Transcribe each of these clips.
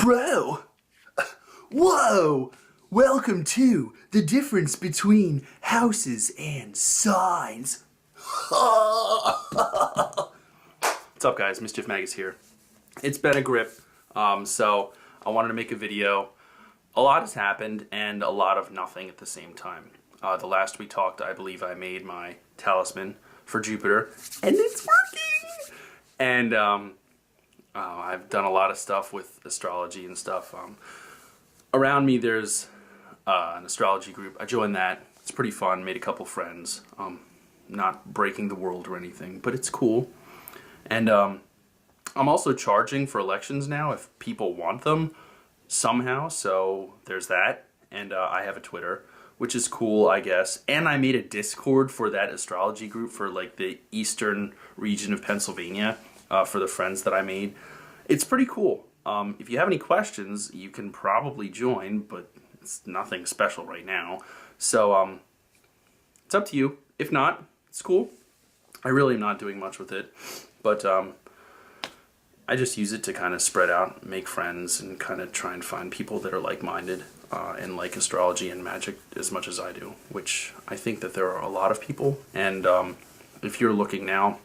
Bro! Whoa! Welcome to the difference between houses and signs. What's up, guys? Mischief Mag is here. It's been a grip, so I wanted to make a video. A lot has happened and a lot of nothing at the same time. The last we talked, I believe I made my talisman for Jupiter, and it's working! And I've done a lot of stuff with astrology and stuff. Around me there's an astrology group. I joined that. It's pretty fun. Made a couple friends. Not breaking the world or anything, but it's cool. And I'm also charging for elections now if people want them somehow, so there's that. And I have a Twitter, which is cool, I guess. And I made a Discord for that astrology group for like the eastern region of Pennsylvania for the friends that I made. It's pretty cool. If you have any questions, you can probably join, but it's nothing special right now. So it's up to you. If not, it's cool. I really am not doing much with it, but I just use it to kind of spread out, make friends, and kind of try and find people that are like-minded and like astrology and magic as much as I do, which I think that there are a lot of people. And if you're looking now,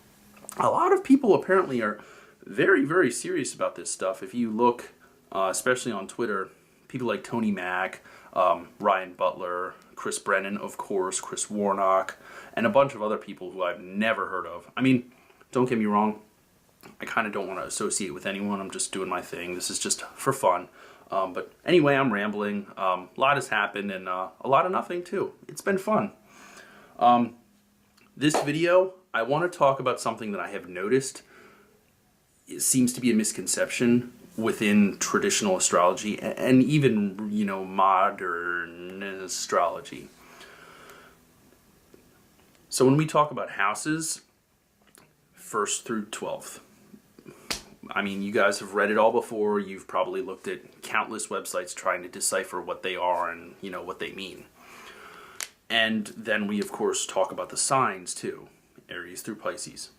a lot of people apparently are very, very serious about this stuff. If you look, especially on Twitter, people like Tony Mack, Ryan Butler, Chris Brennan, of course, Chris Warnock, and a bunch of other people who I've never heard of. I mean, don't get me wrong, I kind of don't want to associate with anyone. I'm just doing my thing. This is just for fun. But anyway, I'm rambling. A lot has happened and a lot of nothing too. It's been fun. This video, I want to talk about something that I have noticed. It seems to be a misconception within traditional astrology and even, you know, modern astrology. So when we talk about houses, 1st through 12th, I mean, you guys have read it all before. You've probably looked at countless websites trying to decipher what they are and, you know, what they mean. And then we, of course, talk about the signs too, Aries through Pisces.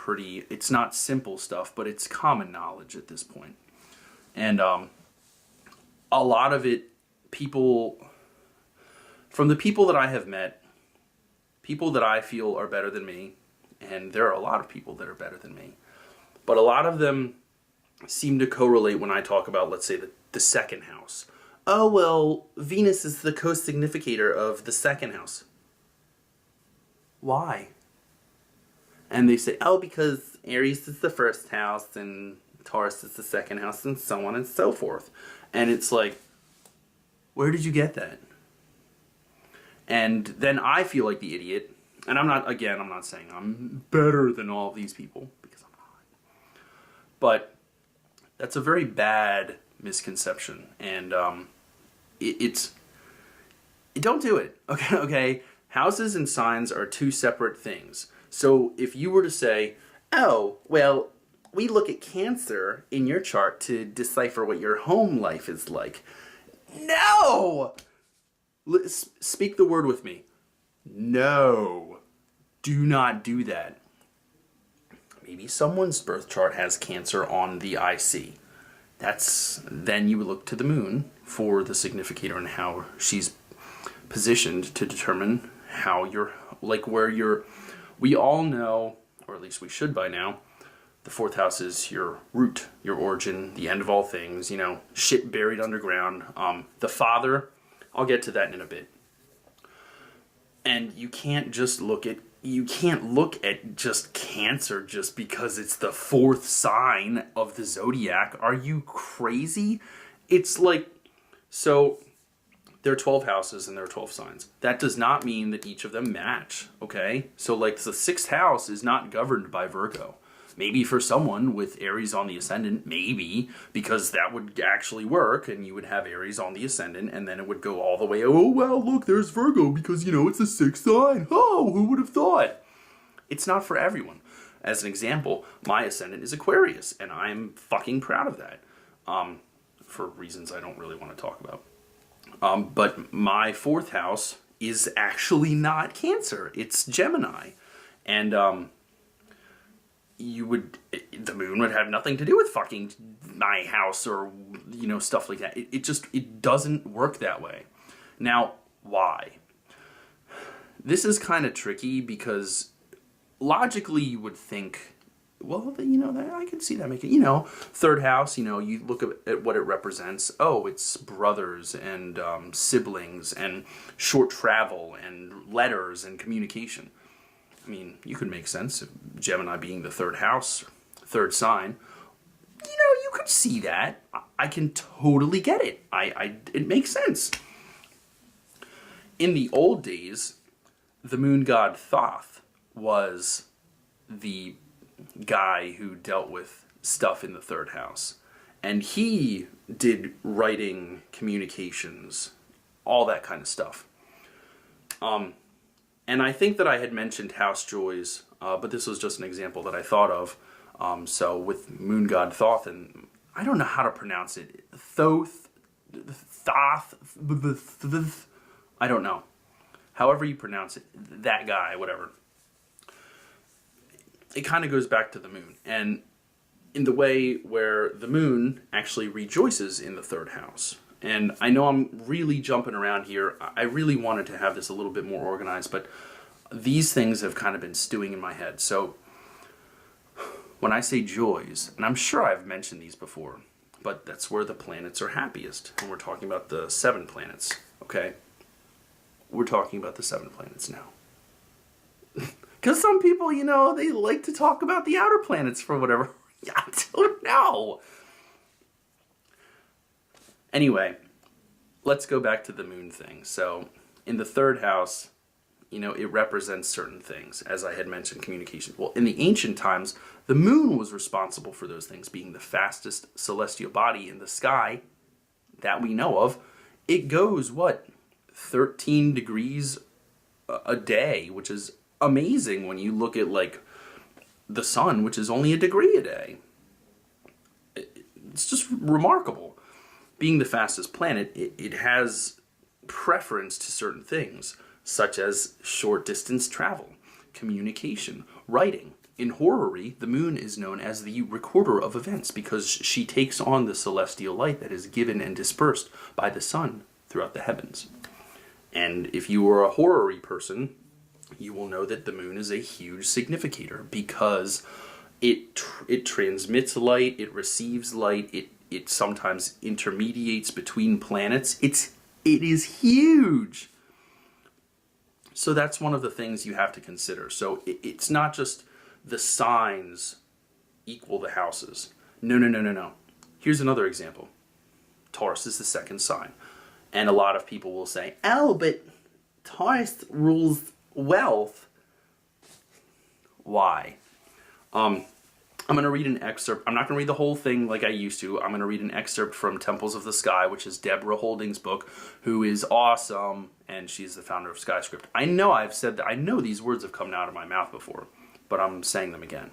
It's not simple stuff, but it's common knowledge at this point. And a lot of it, from the people that I have met, people that I feel are better than me, and there are a lot of people that are better than me, but a lot of them seem to correlate when I talk about, let's say, the second house. Oh, well, Venus is the co-significator of the second house. Why? And they say, oh, because Aries is the first house and Taurus is the second house and so on and so forth. And it's like, where did you get that? And then I feel like the idiot. And I'm not saying I'm better than all of these people, because I'm not. But that's a very bad misconception. And don't do it. Okay? Houses and signs are two separate things. So if you were to say, oh, well, we look at Cancer in your chart to decipher what your home life is like. No! Speak the word with me. No. Do not do that. Maybe someone's birth chart has Cancer on the IC. Then you would look to the moon for the significator and how she's positioned to determine how we all know, or at least we should by now, the 4th house is your root, your origin, the end of all things, you know, shit buried underground. The father, I'll get to that in a bit. And you can't look at just Cancer just because it's the 4th sign of the zodiac. Are you crazy? It's like, so there are 12 houses and there are 12 signs. That does not mean that each of them match, okay? So like the 6th house is not governed by Virgo. Maybe for someone with Aries on the ascendant, maybe, because that would actually work, and you would have Aries on the ascendant, and then it would go all the way, oh, well, look, there's Virgo, because, you know, it's the 6th sign. Oh, who would have thought? It's not for everyone. As an example, my ascendant is Aquarius, and I'm fucking proud of that, for reasons I don't really want to talk about. But my 4th house is actually not Cancer. It's Gemini. And the moon would have nothing to do with fucking my house or, you know, stuff like that. It doesn't work that way. Now, why? This is kind of tricky because logically you would think, well, you know, I can see that making, you know, third house, you know, you look at what it represents. Oh, it's brothers and siblings and short travel and letters and communication. I mean, you could make sense of Gemini being the third house, third sign. You know, you could see that. I can totally get it. It makes sense. In the old days, the moon god Thoth was the guy who dealt with stuff in the third house. And he did writing, communications, all that kind of stuff. And I think that I had mentioned house joys, but this was just an example that I thought of. So with moon god Thoth, and I don't know how to pronounce it. Thoth, I don't know. However you pronounce it, that guy, whatever. It kind of goes back to the moon. And in the way where the moon actually rejoices in the third house. And I know I'm really jumping around here. I really wanted to have this a little bit more organized, but these things have kind of been stewing in my head. So when I say joys, and I'm sure I've mentioned these before, but that's where the planets are happiest. And we're talking about the 7 planets, okay? We're talking about the 7 planets now. Because some people, you know, they like to talk about the outer planets for whatever. I don't know. Anyway, let's go back to the moon thing. So in the third house, you know, it represents certain things, as I had mentioned, communication. Well, in the ancient times, the moon was responsible for those things, being the fastest celestial body in the sky that we know of. It goes, what, 13 degrees a day, which is amazing when you look at, like, the sun, which is only a degree a day. It's just remarkable. Being the fastest planet, it has preference to certain things, such as short distance travel, communication, writing. In horary, the moon is known as the recorder of events because she takes on the celestial light that is given and dispersed by the sun throughout the heavens. And if you are a horary person, you will know that the moon is a huge significator because it transmits light, it receives light, it sometimes intermediates between planets. It is huge. So that's one of the things you have to consider. So it's not just the signs equal the houses. No. Here's another example. Taurus is the second sign. And a lot of people will say, oh, but Taurus rules wealth. Why? I'm going to read an excerpt. I'm not going to read the whole thing like I used to. I'm going to read an excerpt from Temples of the Sky, which is Deborah Holding's book, who is awesome, and she's the founder of SkyScript. I know I've said that. I know these words have come out of my mouth before, but I'm saying them again.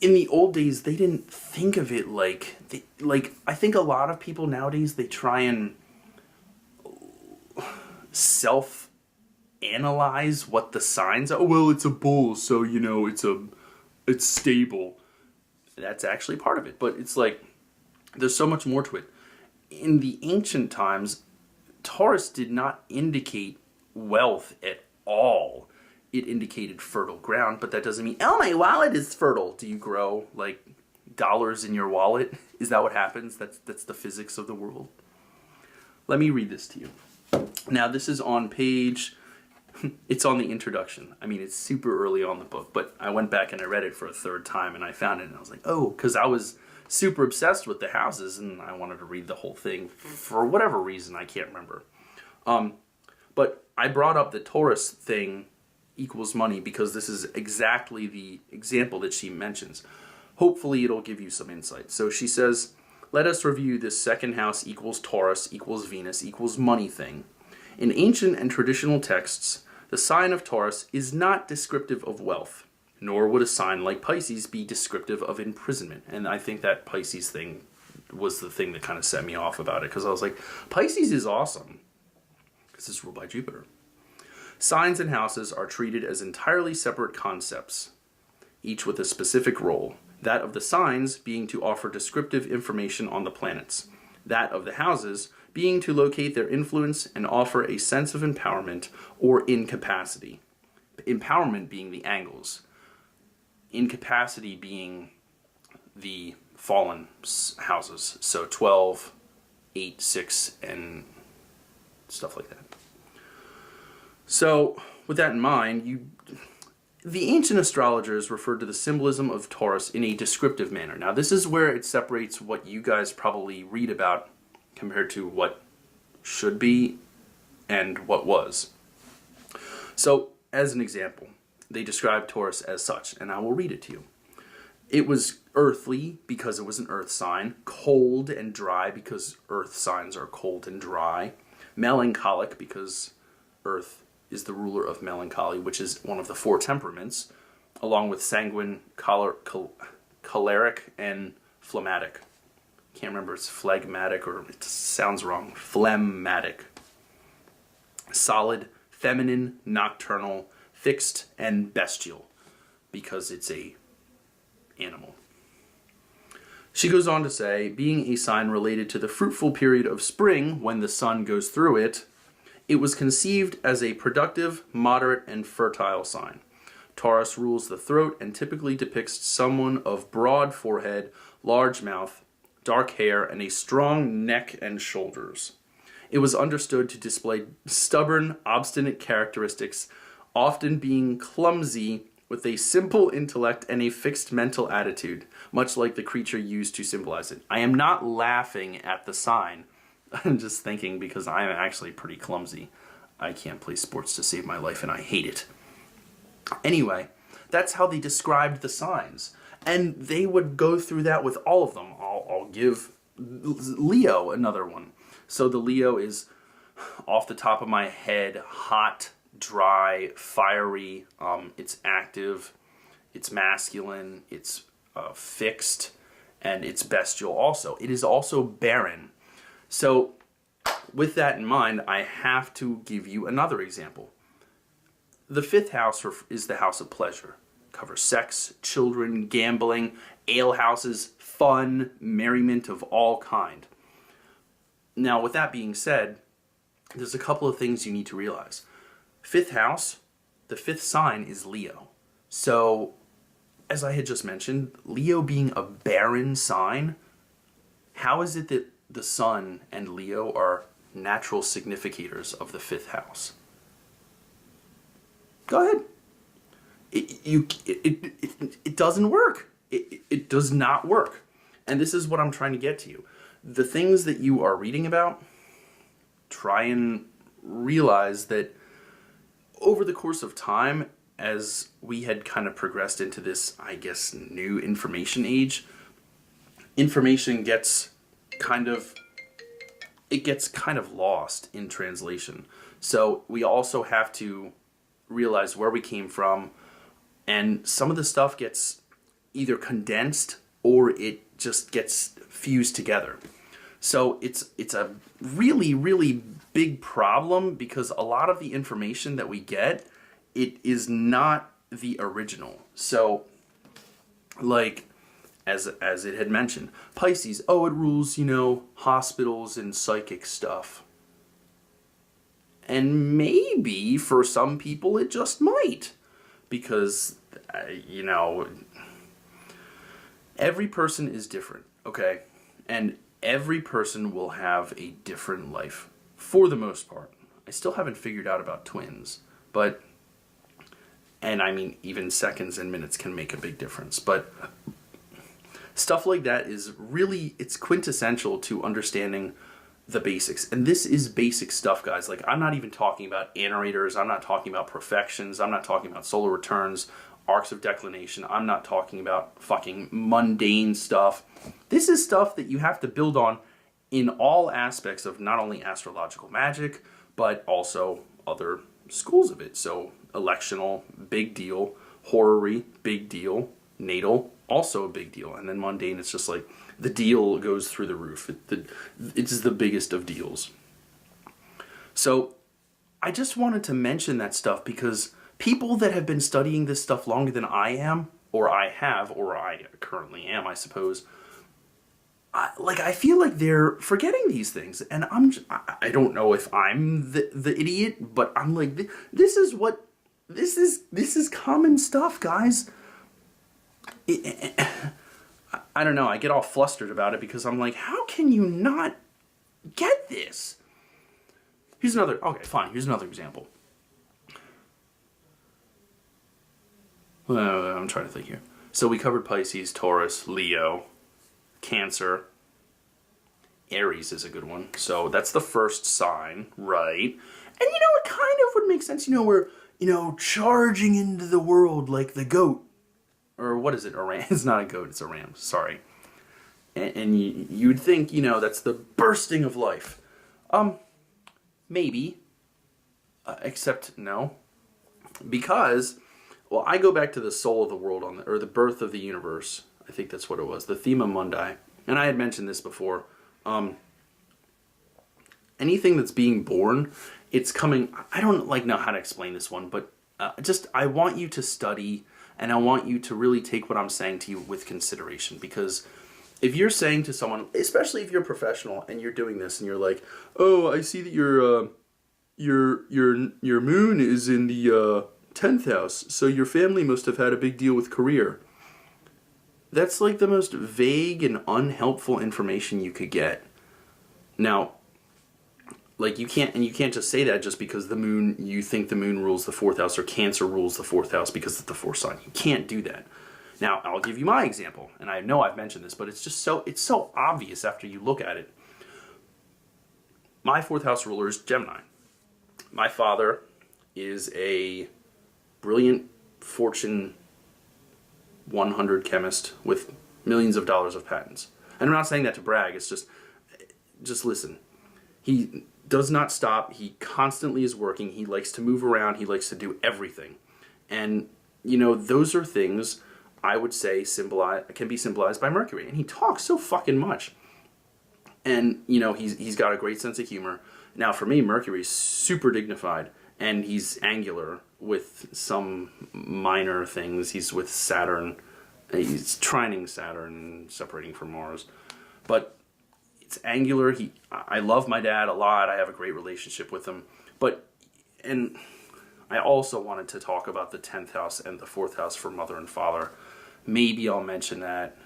In the old days, they didn't think of it like I think a lot of people nowadays, they try and self-analyze what the signs are. Oh, well, it's a bull, so, you know, it's stable. That's actually part of it, but it's like there's so much more to it. In the ancient times, Taurus did not indicate wealth at all. It indicated fertile ground, but that doesn't mean, oh, my wallet is fertile. Do you grow, like, dollars in your wallet? Is that what happens? That's the physics of the world. Let me read this to you. Now, this is on page... It's on the introduction. I mean, it's super early on the book, but I went back and I read it for a third time, and I found it, and I was like, oh, because I was super obsessed with the houses, and I wanted to read the whole thing for whatever reason. I can't remember. But I brought up the Taurus thing equals money because this is exactly the example that she mentions. Hopefully it'll give you some insight. So she says, let us review this second house equals Taurus equals Venus equals money thing. In ancient and traditional texts, the sign of Taurus is not descriptive of wealth, nor would a sign like Pisces be descriptive of imprisonment. And I think that Pisces thing was the thing that kind of set me off about it, because I was like, Pisces is awesome, because it's ruled by Jupiter. Signs and houses are treated as entirely separate concepts. each with a specific role. That of the signs being to offer descriptive information on the planets. That of the houses being to locate their influence and offer a sense of empowerment or incapacity. Empowerment being the angles. Incapacity being the fallen houses. So 12, 8, 6, and stuff like that. So, with that in mind, the ancient astrologers referred to the symbolism of Taurus in a descriptive manner. Now, this is where it separates what you guys probably read about compared to what should be and what was. So, as an example, they described Taurus as such, and I will read it to you. It was earthly because it was an earth sign, cold and dry because earth signs are cold and dry, melancholic because earth is the ruler of melancholy, which is one of the 4 temperaments, along with sanguine, choleric, and phlegmatic. Can't remember if it's phlegmatic or it sounds wrong. Phlegmatic. Solid, feminine, nocturnal, fixed, and bestial, because it's a animal. She goes on to say, being a sign related to the fruitful period of spring when the sun goes through it, it was conceived as a productive, moderate, and fertile sign. Taurus rules the throat and typically depicts someone of broad forehead, large mouth, dark hair, and a strong neck and shoulders. It was understood to display stubborn, obstinate characteristics, often being clumsy, with a simple intellect and a fixed mental attitude, much like the creature used to symbolize it. I am not laughing at the sign. I'm just thinking because I am actually pretty clumsy. I can't play sports to save my life and I hate it. Anyway, that's how they described the signs. And they would go through that with all of them. I'll give Leo another one. So the Leo is, off the top of my head, hot, dry, fiery, it's active, it's masculine, it's fixed, and it's bestial also. It is also barren. So, with that in mind, I have to give you another example. The 5th house is the house of pleasure. It covers sex, children, gambling, alehouses, fun, merriment of all kind. Now, with that being said, there's a couple of things you need to realize. 5th house, the 5th sign is Leo. So, as I had just mentioned, Leo being a barren sign, how is it that the sun and Leo are natural significators of the 5th house? Go ahead. It doesn't work. It does not work. And this is what I'm trying to get to you. The things that you are reading about, try and realize that over the course of time, as we had kind of progressed into this, I guess, new information age, information gets kind of lost in translation. So we also have to realize where we came from, and some of the stuff gets either condensed or it just gets fused together. So it's a really, really big problem because a lot of the information that we get, it is not the original. So, like, as it had mentioned, Pisces, oh, it rules, hospitals and psychic stuff. And maybe for some people it just might. Because, every person is different, okay? And every person will have a different life, for the most part. I still haven't figured out about twins, but, and I mean, even seconds and minutes can make a big difference, but stuff like that is really, it's quintessential to understanding the basics. And this is basic stuff, guys. Like, I'm not even talking about annurators, I'm not talking about perfections, I'm not talking about solar returns, arcs of declination, I'm not talking about fucking mundane stuff. This is stuff that you have to build on in all aspects of not only astrological magic, but also other schools of it. So, electional, big deal. Horary, big deal. Natal, also a big deal. And then mundane, it's just like the deal goes through the roof. It's the biggest of deals. So, I just wanted to mention that stuff because people that have been studying this stuff longer than I am, or I have, or I currently am, I suppose. I feel like they're forgetting these things, and I don't know if I'm the idiot, but I'm like, this is common stuff, guys. I don't know, I get all flustered about it because I'm like, how can you not get this? Here's another example. I'm trying to think here. So we covered Pisces, Taurus, Leo, Cancer. Aries is a good one. So that's the first sign, right? And it kind of would make sense, we're, charging into the world like the goat. Or what is it? A ram? It's not a goat, it's a ram. Sorry. And you'd think, that's the bursting of life. Maybe. Except no. Because, well, I go back to the soul of the world, or the birth of the universe. I think that's what it was. The Thema Mundi. And I had mentioned this before. Anything that's being born, it's coming. I don't know how to explain this one, but I want you to study, and I want you to really take what I'm saying to you with consideration, because if you're saying to someone, especially if you're a professional and you're doing this and you're like, oh, I see that your moon is in the 10th house, so your family must have had a big deal with career. That's like the most vague and unhelpful information you could get. Now, you can't just say that just because you think the moon rules the 4th house, or Cancer rules the 4th house because it's the 4th sign. You can't do that. Now, I'll give you my example, and I know I've mentioned this, but it's so obvious after you look at it. My 4th house ruler is Gemini. My father is a brilliant Fortune 100 chemist with millions of dollars of patents. And I'm not saying that to brag, it's just listen. He does not stop, he constantly is working, he likes to move around, he likes to do everything. And, those are things I would say can be symbolized by Mercury. And he talks so fucking much. And, he's got a great sense of humor. Now, for me, Mercury's super dignified, and he's angular with some minor things. He's with Saturn. He's trining Saturn, separating from Mars. But it's angular. I love my dad a lot. I have a great relationship with him. And I also wanted to talk about the 10th house and the 4th house for mother and father. Maybe I'll mention that.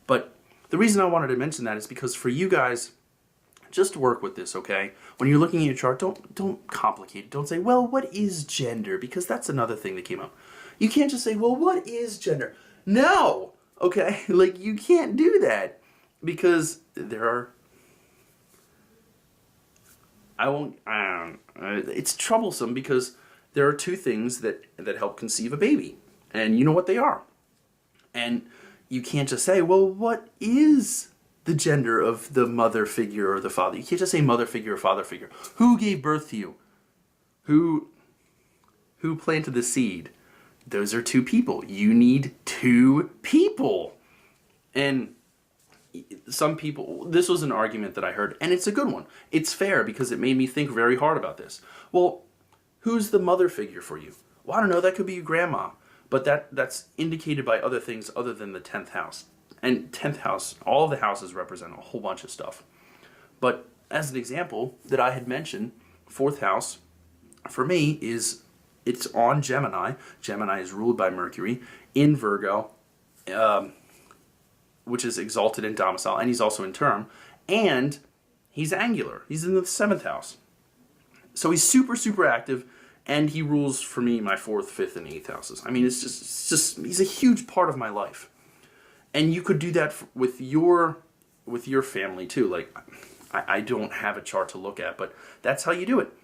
But the reason I wanted to mention that is because for you guys, just work with this, okay? When you're looking at your chart, don't complicate it. Don't say, well, what is gender? Because that's another thing that came up. You can't just say, well, what is gender? No! Okay? You can't do that. Because there are... it's troublesome because there are two things that help conceive a baby. And you know what they are. And you can't just say, well, what is the gender of the mother figure or the father? You can't just say mother figure or father figure. Who gave birth to you? Who planted the seed? Those are two people. You need two people. And some people, this was an argument that I heard, and it's a good one. It's fair because it made me think very hard about this. Well, who's the mother figure for you? Well, I don't know, that could be your grandma. But that's indicated by other things other than the 10th house. And 10th house, all of the houses represent a whole bunch of stuff. But as an example that I had mentioned, 4th house, for me, it's on Gemini. Gemini is ruled by Mercury in Virgo, which is exalted in domicile, and he's also in term. And he's angular. He's in the 7th house. So he's super, super active. And he rules, for me, my 4th, 5th, and 8th houses. I mean, it's just he's a huge part of my life. And you could do that with your family, too. I don't have a chart to look at, but that's how you do it.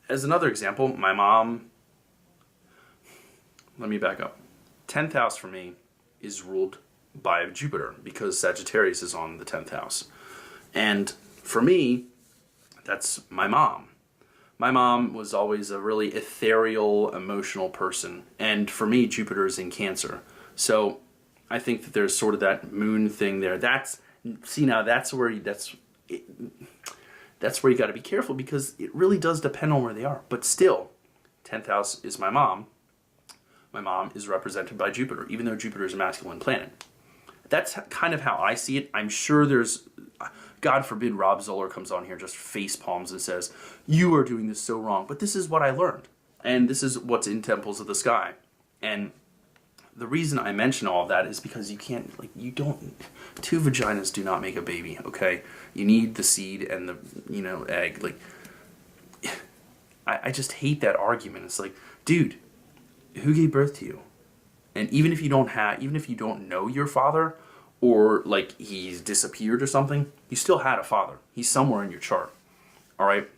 As another example, my mom... Let me back up. 10th house, for me, is ruled by Jupiter, because Sagittarius is on the 10th house. And for me, that's my mom. My mom was always a really ethereal, emotional person. And for me, Jupiter is in Cancer. So I think that there's sort of that moon thing there. That's where you got to be careful, because it really does depend on where they are. But still, 10th house is my mom. My mom is represented by Jupiter, even though Jupiter is a masculine planet. That's kind of how I see it. I'm sure there's, God forbid Rob Zoller comes on here, just face palms and says, you are doing this so wrong. But this is what I learned. And this is what's in Temples of the Sky. And the reason I mention all of that is because you can't, like, you don't, two vaginas do not make a baby, okay? You need the seed and the, you know, egg. Like, I just hate that argument. It's like, dude, who gave birth to you? And even if you don't know your father, or like he's disappeared or something, you still had a father. He's somewhere in your chart. All right.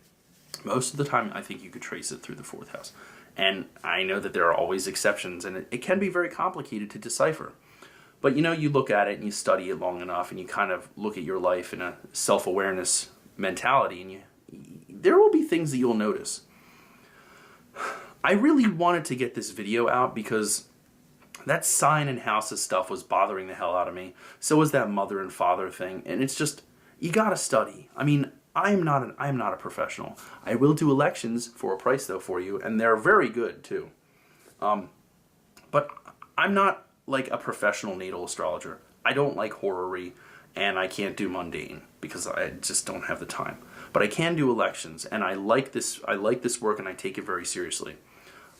Most of the time, I think you could trace it through the 4th house. And I know that there are always exceptions, and it can be very complicated to decipher. But you know, you look at it and you study it long enough, and you kind of look at your life in a self-awareness mentality, and there will be things that you'll notice. I really wanted to get this video out because that sign and houses stuff was bothering the hell out of me. So was that mother and father thing. And it's just, you gotta study. I mean, I'm not a professional. I will do elections for a price though for you, and they're very good too. But I'm not like a professional natal astrologer. I don't like horary, and I can't do mundane because I just don't have the time. But I can do elections, and I like this work, and I take it very seriously.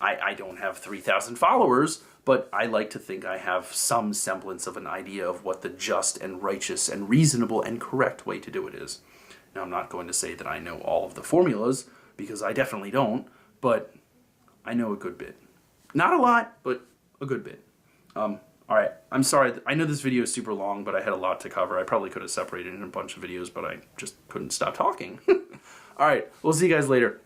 I don't have 3,000 followers, but I like to think I have some semblance of an idea of what the just and righteous and reasonable and correct way to do it is. Now, I'm not going to say that I know all of the formulas, because I definitely don't, but I know a good bit. Not a lot, but a good bit. Alright, I'm sorry, I know this video is super long, but I had a lot to cover. I probably could have separated it in a bunch of videos, but I just couldn't stop talking. Alright, we'll see you guys later.